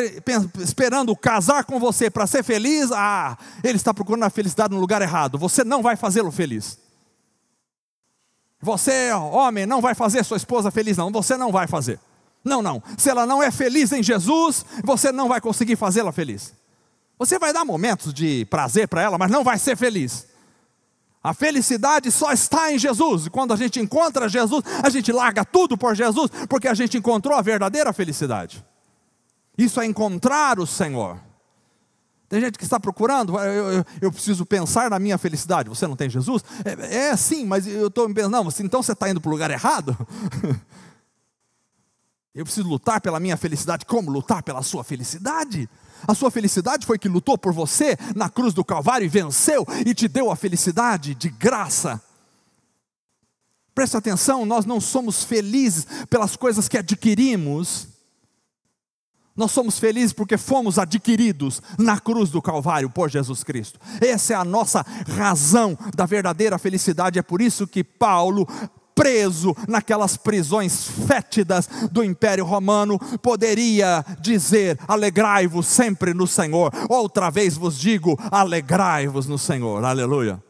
esperando casar com você para ser feliz, ele está procurando a felicidade no lugar errado. Você não vai fazê-lo feliz. Você, homem, não vai fazer sua esposa feliz, não. Você não vai fazer. Não. Se ela não é feliz em Jesus, você não vai conseguir fazê-la feliz. Você vai dar momentos de prazer para ela, mas não vai ser feliz. A felicidade só está em Jesus. E quando a gente encontra Jesus, a gente larga tudo por Jesus, porque a gente encontrou a verdadeira felicidade. Isso é encontrar o Senhor. Tem gente que está procurando, eu preciso pensar na minha felicidade. Você não tem Jesus? Sim, mas eu estou pensando, não, então você está indo para o lugar errado? Eu preciso lutar pela minha felicidade. Como lutar pela sua felicidade? A sua felicidade foi que lutou por você na cruz do Calvário e venceu e te deu a felicidade de graça. Preste atenção, nós não somos felizes pelas coisas que adquirimos. Nós somos felizes porque fomos adquiridos na cruz do Calvário por Jesus Cristo. Essa é a nossa razão da verdadeira felicidade. É por isso que Paulo, preso naquelas prisões fétidas do Império Romano, poderia dizer: alegrai-vos sempre no Senhor. Outra vez vos digo, alegrai-vos no Senhor. Aleluia.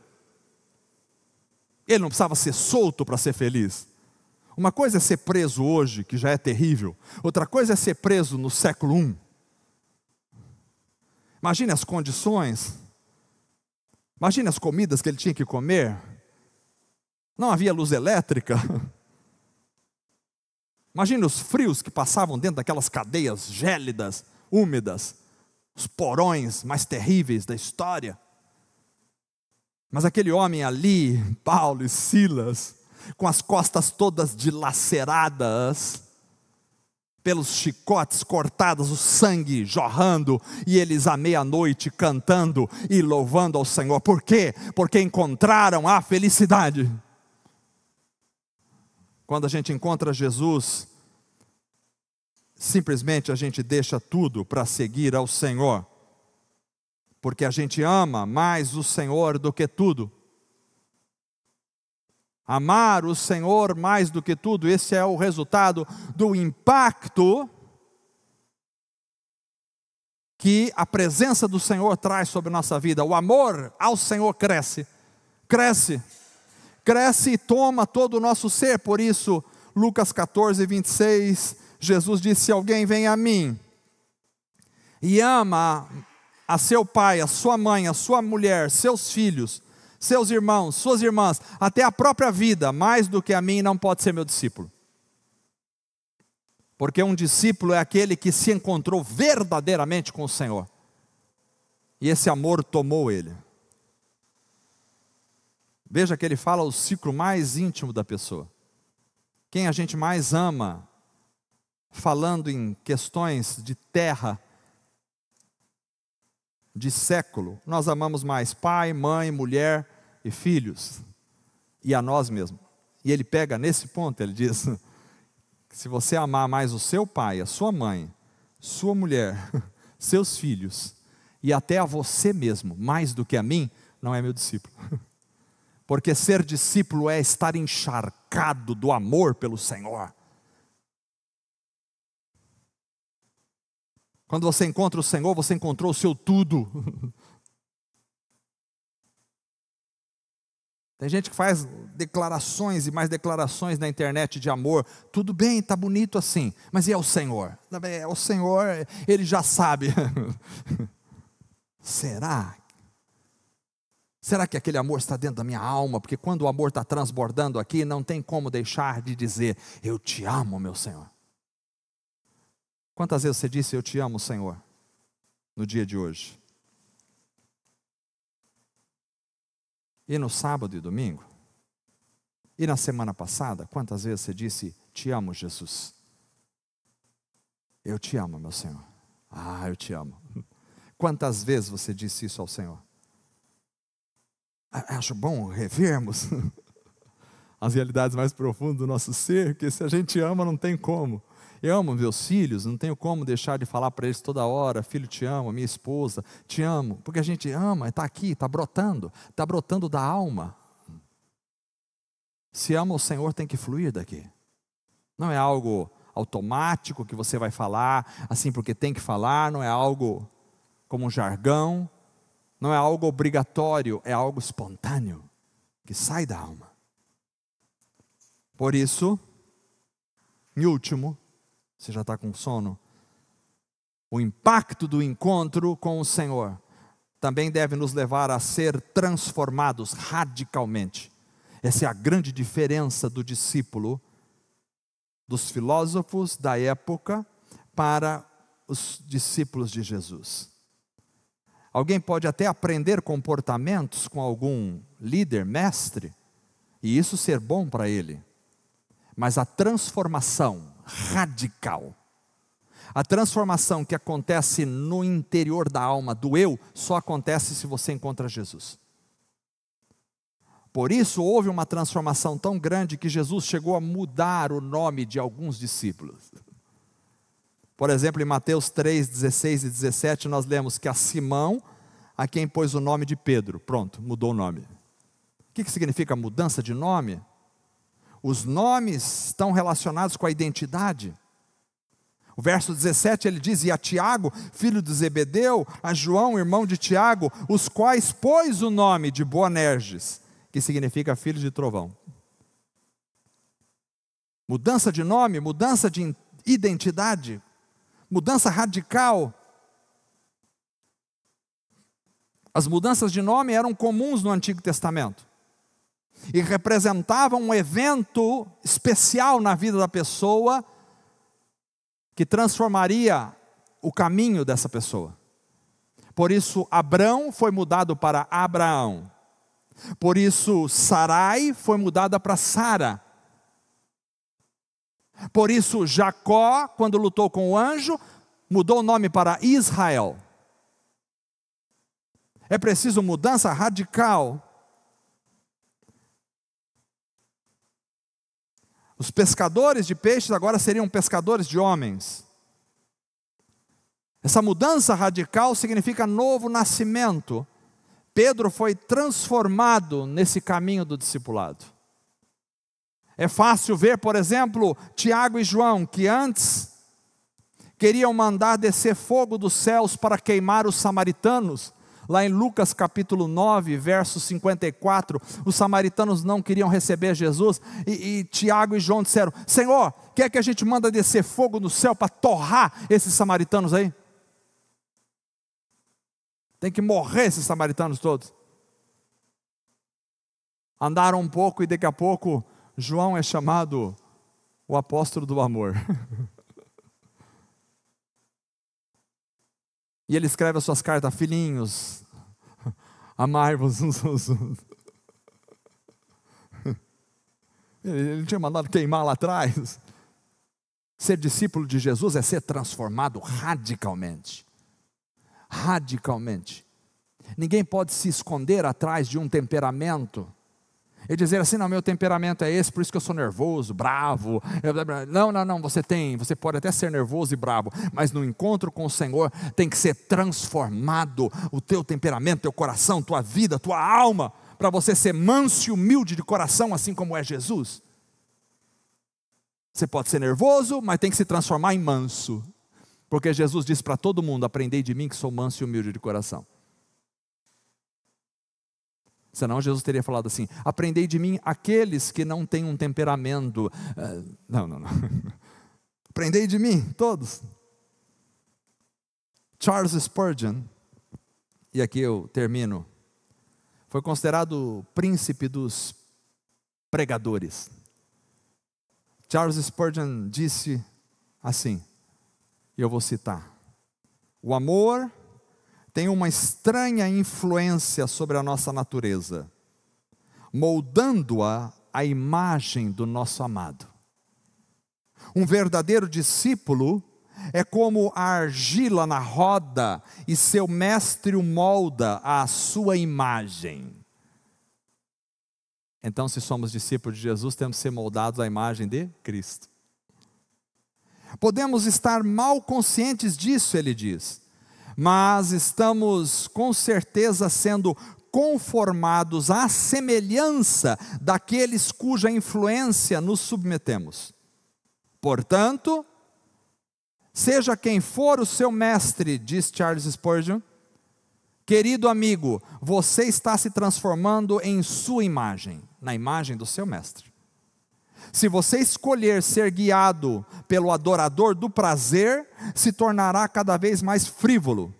Ele não precisava ser solto para ser feliz. Uma coisa é ser preso hoje, que já é terrível. Outra coisa é ser preso no século I. Imagine as condições. Imagine as comidas que ele tinha que comer. Não havia luz elétrica. Imagine os frios que passavam dentro daquelas cadeias gélidas, úmidas. Os porões mais terríveis da história. Mas aquele homem ali, Paulo e Silas, com as costas todas dilaceradas, pelos chicotes cortados, o sangue jorrando, e eles à meia-noite cantando e louvando ao Senhor. Por quê? Porque encontraram a felicidade. Quando a gente encontra Jesus, simplesmente a gente deixa tudo para seguir ao Senhor, porque a gente ama mais o Senhor do que tudo. Amar o Senhor mais do que tudo, esse é o resultado do impacto que a presença do Senhor traz sobre a nossa vida. O amor ao Senhor cresce e toma todo o nosso ser. Por isso, Lucas 14, 26, Jesus disse: se alguém vem a mim e ama a seu pai, a sua mãe, a sua mulher, seus filhos, seus irmãos, suas irmãs, até a própria vida, mais do que a mim, não pode ser meu discípulo. Porque um discípulo é aquele que se encontrou verdadeiramente com o Senhor. E esse amor tomou ele. Veja que ele fala o ciclo mais íntimo da pessoa. Quem a gente mais ama, falando em questões de terra, de século, nós amamos mais pai, mãe, mulher e filhos, e a nós mesmos. E ele pega nesse ponto, ele diz: se você amar mais o seu pai, a sua mãe, sua mulher, seus filhos, e até a você mesmo, mais do que a mim, não é meu discípulo. Porque ser discípulo é estar encharcado do amor pelo Senhor. Quando você encontra o Senhor, você encontrou o seu tudo. Tem gente que faz declarações e mais declarações na internet de amor. Tudo bem, está bonito assim, mas e é o Senhor? O Senhor, Ele já sabe. Será? Será que aquele amor está dentro da minha alma? Porque quando o amor está transbordando aqui, não tem como deixar de dizer: eu te amo, meu Senhor. Quantas vezes você disse: eu te amo, Senhor, no dia de hoje? E no sábado e domingo? E na semana passada, quantas vezes você disse: te amo, Jesus? Eu te amo, meu Senhor. Ah, eu te amo. Quantas vezes você disse isso ao Senhor? Acho bom revermos as realidades mais profundas do nosso ser, que se a gente ama não tem como. Eu amo meus filhos, não tenho como deixar de falar para eles toda hora: filho, te amo, minha esposa, te amo, porque a gente ama, está aqui, está brotando da alma. Se ama o Senhor, tem que fluir daqui. Não é algo automático que você vai falar assim porque tem que falar, não é algo como um jargão, não é algo obrigatório, é algo espontâneo, que sai da alma. Por isso, em último, você já está com sono, o impacto do encontro com o Senhor também deve nos levar a ser transformados radicalmente. Essa é a grande diferença do discípulo, dos filósofos da época, para os discípulos de Jesus. Alguém pode até aprender comportamentos com algum líder, mestre, e isso ser bom para ele. Mas a transformação radical, a transformação que acontece no interior da alma, do eu, só acontece se você encontra Jesus. Por isso houve uma transformação tão grande que Jesus chegou a mudar o nome de alguns discípulos. Por exemplo, em Mateus 3, 16 e 17, nós lemos que a Simão, a quem pôs o nome de Pedro. Pronto, mudou o nome. O que significa mudança de nome? Os nomes estão relacionados com a identidade. O verso 17 ele diz: e a Tiago, filho de Zebedeu, a João, irmão de Tiago, os quais pôs o nome de Boanerges, que significa filho de trovão. Mudança de nome, mudança de identidade, mudança radical. As mudanças de nome eram comuns no Antigo Testamento e representavam um evento especial na vida da pessoa que transformaria o caminho dessa pessoa. Por isso Abrão foi mudado para Abraão. Por isso Sarai foi mudada para Sara. Por isso Jacó, quando lutou com o anjo, mudou o nome para Israel. É preciso mudança radical. Os pescadores de peixes agora seriam pescadores de homens. Essa mudança radical significa novo nascimento. Pedro foi transformado nesse caminho do discipulado. É fácil ver, por exemplo, Tiago e João, que antes queriam mandar descer fogo dos céus para queimar os samaritanos. Lá em Lucas capítulo 9, verso 54, os samaritanos não queriam receber Jesus, e Tiago e João disseram: Senhor, quer que a gente manda descer fogo no céu para torrar esses samaritanos aí? Tem que morrer esses samaritanos todos. Andaram um pouco e daqui a pouco João é chamado o apóstolo do amor. E ele escreve as suas cartas: filhinhos, amai-vos uns aos outros. Ele tinha mandado queimar lá atrás. Ser discípulo de Jesus é ser transformado radicalmente. Radicalmente. Ninguém pode se esconder atrás de um temperamento e dizer assim: não, meu temperamento é esse, por isso que eu sou nervoso, bravo. Não, você pode até ser nervoso e bravo, mas no encontro com o Senhor tem que ser transformado o teu temperamento, teu coração, tua vida, tua alma, para você ser manso e humilde de coração, assim como é Jesus. Você pode ser nervoso, mas tem que se transformar em manso, porque Jesus disse para todo mundo: aprendei de mim que sou manso e humilde de coração. Senão Jesus teria falado assim: aprendei de mim aqueles que não têm um temperamento. Não. Aprendei de mim, todos. Charles Spurgeon, e aqui eu termino, foi considerado o príncipe dos pregadores. Charles Spurgeon disse assim, e eu vou citar: o amor tem uma estranha influência sobre a nossa natureza, moldando-a à imagem do nosso amado. Um verdadeiro discípulo é como a argila na roda e seu mestre o molda à sua imagem. Então, se somos discípulos de Jesus, temos que ser moldados à imagem de Cristo. Podemos estar mal conscientes disso, ele diz, mas estamos com certeza sendo conformados à semelhança daqueles cuja influência nos submetemos. Portanto, seja quem for o seu mestre, diz Charles Spurgeon, querido amigo, você está se transformando em sua imagem, na imagem do seu mestre. Se você escolher ser guiado pelo adorador do prazer, se tornará cada vez mais frívolo.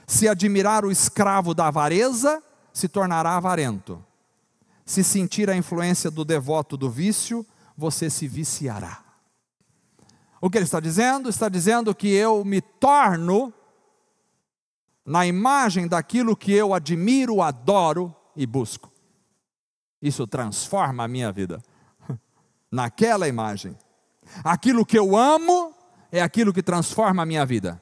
Se admirar o escravo da avareza, se tornará avarento. Se sentir a influência do devoto do vício, você se viciará. O que ele está dizendo? Está dizendo que eu me torno na imagem daquilo que eu admiro, adoro e busco. Isso transforma a minha vida. Naquela imagem. Aquilo que eu amo é aquilo que transforma a minha vida.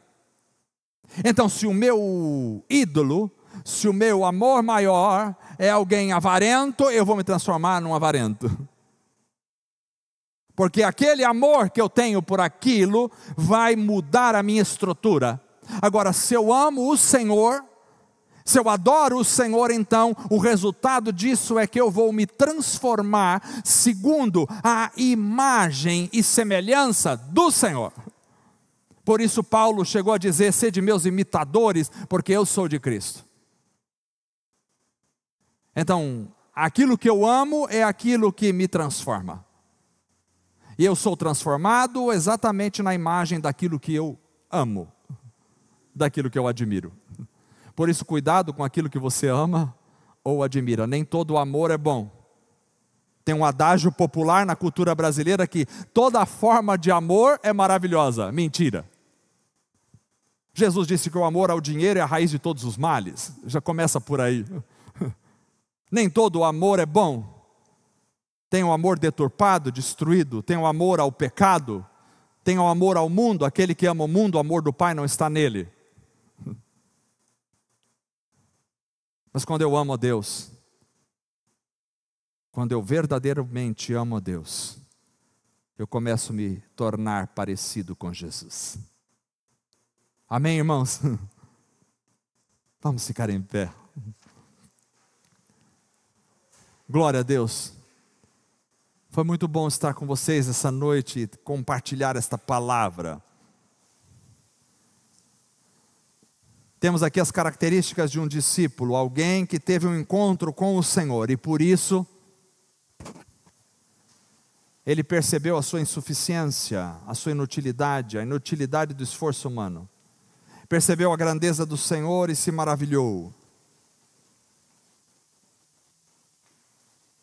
Então, se o meu ídolo, se o meu amor maior é alguém avarento, eu vou me transformar num avarento. Porque aquele amor que eu tenho por aquilo vai mudar a minha estrutura. Agora, se eu amo o Senhor, se eu adoro o Senhor, então o resultado disso é que eu vou me transformar segundo a imagem e semelhança do Senhor. Por isso Paulo chegou a dizer, sede meus imitadores, porque eu sou de Cristo. Então, aquilo que eu amo é aquilo que me transforma. E eu sou transformado exatamente na imagem daquilo que eu amo, daquilo que eu admiro. Por isso, cuidado com aquilo que você ama ou admira. Nem todo amor é bom. Tem um adágio popular na cultura brasileira que toda forma de amor é maravilhosa. Mentira. Jesus disse que o amor ao dinheiro é a raiz de todos os males. Já começa por aí. Nem todo amor é bom. Tem o amor deturpado, destruído. Tem o amor ao pecado. Tem o amor ao mundo. Aquele que ama o mundo, o amor do Pai não está nele. Mas quando eu amo a Deus, quando eu verdadeiramente amo a Deus, eu começo a me tornar parecido com Jesus. Amém, irmãos? Vamos ficar em pé. Glória a Deus. Foi muito bom estar com vocês essa noite e compartilhar esta palavra. Temos aqui as características de um discípulo, alguém que teve um encontro com o Senhor e por isso ele percebeu a sua insuficiência, a sua inutilidade, a inutilidade do esforço humano. Percebeu a grandeza do Senhor e se maravilhou.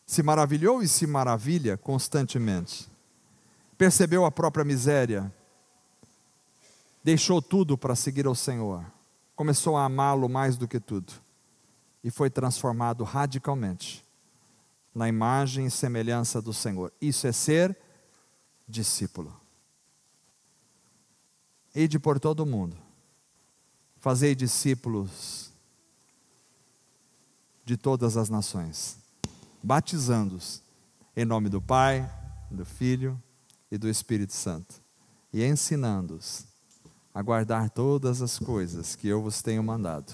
Se maravilhou e se maravilha constantemente. Percebeu a própria miséria. Deixou tudo para seguir ao Senhor. Começou a amá-lo mais do que tudo. E foi transformado radicalmente na imagem e semelhança do Senhor. Isso é ser discípulo. Ide por todo o mundo. Fazei discípulos de todas as nações, batizando-os em nome do Pai, do Filho e do Espírito Santo, e ensinando-os a guardar todas as coisas que eu vos tenho mandado.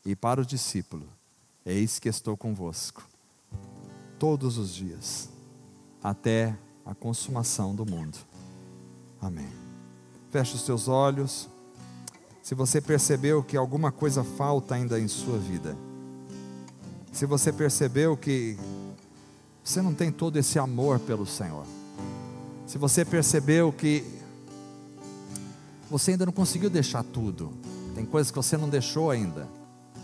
E para o discípulo, eis que estou convosco, todos os dias, até a consumação do mundo. Amém. Feche os teus olhos. Se você percebeu que alguma coisa falta ainda em sua vida, se você percebeu que você não tem todo esse amor pelo Senhor, se você percebeu que você ainda não conseguiu deixar tudo, tem coisas que você não deixou ainda,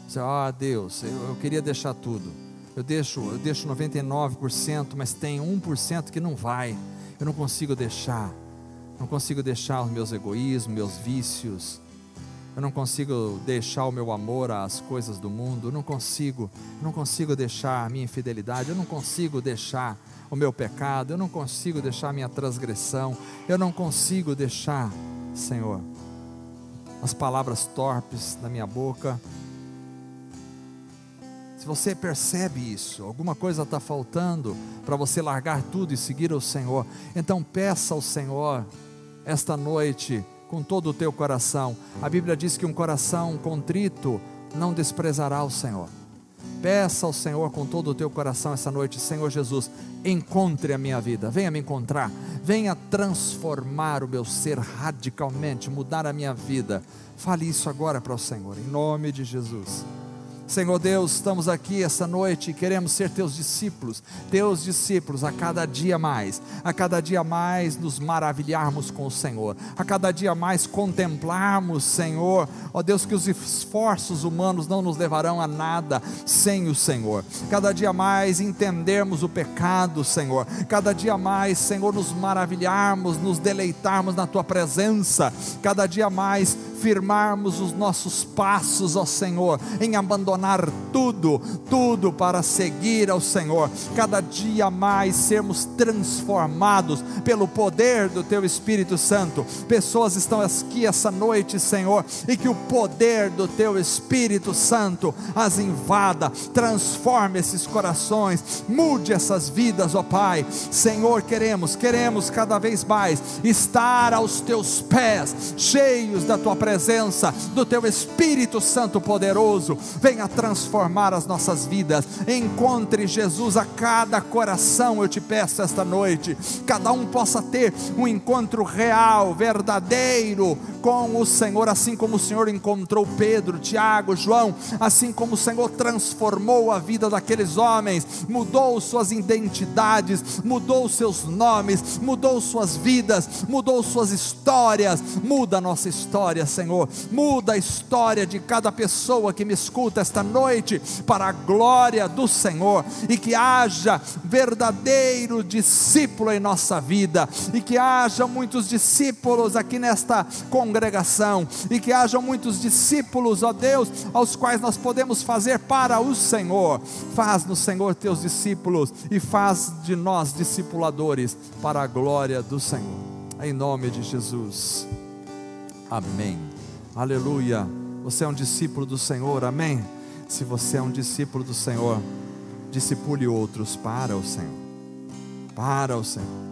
você, Deus, eu queria deixar tudo, eu deixo 99%, mas tem 1% que não vai, eu não consigo deixar os meus egoísmos, meus vícios, eu não consigo deixar o meu amor às coisas do mundo, eu não consigo deixar a minha infidelidade, eu não consigo deixar o meu pecado, eu não consigo deixar a minha transgressão, eu não consigo deixar, Senhor, as palavras torpes da minha boca. Se você percebe isso, alguma coisa está faltando para você largar tudo e seguir o Senhor, então peça ao Senhor esta noite com todo o teu coração. A Bíblia diz que um coração contrito não desprezará o Senhor. Peça ao Senhor com todo o teu coração essa noite: Senhor Jesus, encontre a minha vida, venha me encontrar, venha transformar o meu ser radicalmente, mudar a minha vida. Fale isso agora para o Senhor, em nome de Jesus. Senhor Deus, estamos aqui essa noite e queremos ser teus discípulos a cada dia mais nos maravilharmos com o Senhor, a cada dia mais contemplarmos, Senhor, ó Deus, que os esforços humanos não nos levarão a nada sem o Senhor, cada dia mais entendermos o pecado, Senhor, cada dia mais, Senhor, nos maravilharmos, nos deleitarmos na tua presença, cada dia mais firmarmos os nossos passos, ó Senhor, em abandonar tudo para seguir ao Senhor, cada dia mais sermos transformados pelo poder do teu Espírito Santo. Pessoas estão aqui essa noite, Senhor, e que o poder do teu Espírito Santo as invada, transforme esses corações, mude essas vidas, ó Pai. Senhor, queremos cada vez mais estar aos teus pés, cheios da tua presença, do teu Espírito Santo poderoso. Venha transformar as nossas vidas. Encontre Jesus a cada coração, eu te peço esta noite, cada um possa ter um encontro real, verdadeiro com o Senhor, assim como o Senhor encontrou Pedro, Tiago, João, assim como o Senhor transformou a vida daqueles homens, mudou suas identidades, mudou seus nomes, mudou suas vidas, mudou suas histórias. Muda a nossa história, Senhor, muda a história de cada pessoa que me escuta esta noite, para a glória do Senhor, e que haja verdadeiro discípulo em nossa vida, e que haja muitos discípulos aqui nesta congregação, e que haja muitos discípulos, ó Deus, aos quais nós podemos fazer para o Senhor. Faz-nos, Senhor, teus discípulos, e faz de nós discipuladores para a glória do Senhor, em nome de Jesus, amém, aleluia. Você é um discípulo do Senhor, amém? Se você é um discípulo do Senhor, discipule outros para o Senhor, para o Senhor.